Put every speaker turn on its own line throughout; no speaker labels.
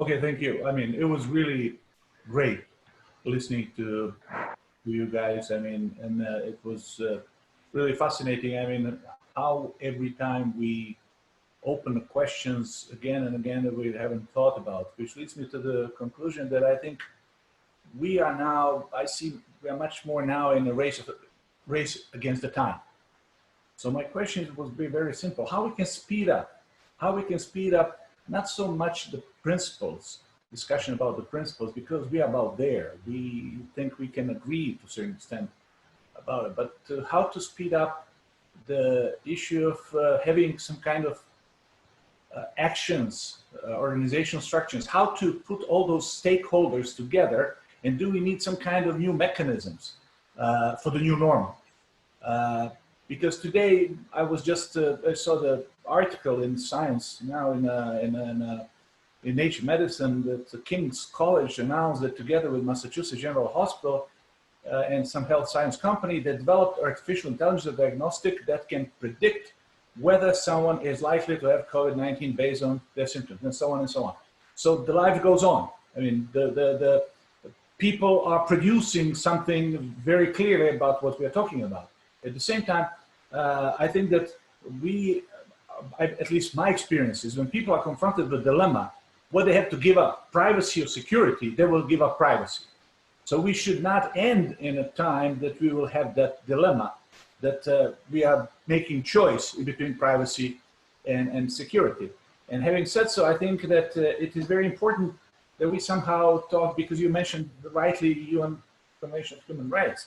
Okay, thank you. I mean, it was really great listening to you guys. I mean, and it was really fascinating. I mean, how every time we open the questions again and again that we haven't thought about, which leads me to the conclusion that I think we are now, I see we are much more now in a race against the time. So my question would be very simple: how we can speed up, how we can speed up not so much the principles, discussion about the principles, because we are about there. We think we can agree to a certain extent about it, but how to speed up the issue of having some kind of actions, organizational structures, how to put all those stakeholders together, and do we need some kind of new mechanisms for the new normal? Because today I was just, I saw the article in Science now in Nature Medicine that the King's College announced that together with Massachusetts General Hospital and some health science company, they developed artificial intelligence diagnostic that can predict whether someone is likely to have COVID-19 based on their symptoms, and so on and so on. So the life goes on. I mean, the people are producing something very clearly about what we are talking about. At the same time, I think that at least my experience is when people are confronted with a dilemma, what they have to give up, privacy or security, they will give up privacy. So we should not end in a time that we will have that dilemma, that we are making choice between privacy and security. And having said so, I think that it is very important that we somehow talk, because you mentioned rightly UN Convention of Human Rights.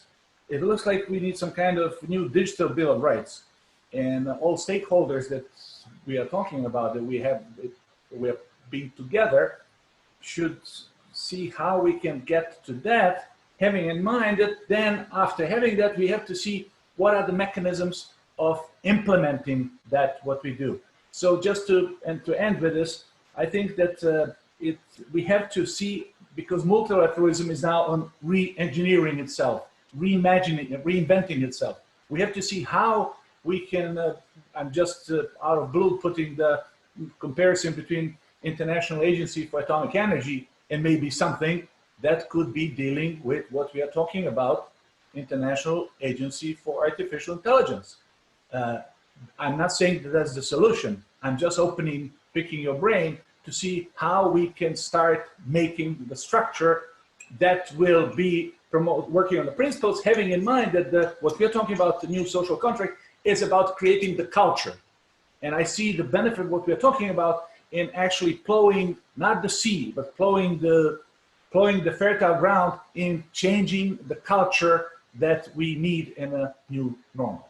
It looks like we need some kind of new digital Bill of Rights, and all stakeholders that we are talking about, that we are being together, should see how we can get to that, having in mind that then after having that, we have to see what are the mechanisms of implementing that, what we do. So just to end with this, I think that we have to see, because multilateralism is now on re-engineering itself, reimagining, reinventing itself. We have to see how we can, I'm just out of blue putting the comparison between International Agency for Atomic Energy and maybe something that could be dealing with what we are talking about, International Agency for Artificial Intelligence. I'm not saying that that's the solution. I'm just picking your brain to see how we can start making the structure that will be working on the principles, having in mind that what we're talking about, the new social contract, is about creating the culture. And I see the benefit of what we're talking about in actually plowing, not the sea, but plowing the fertile ground in changing the culture that we need in a new normal.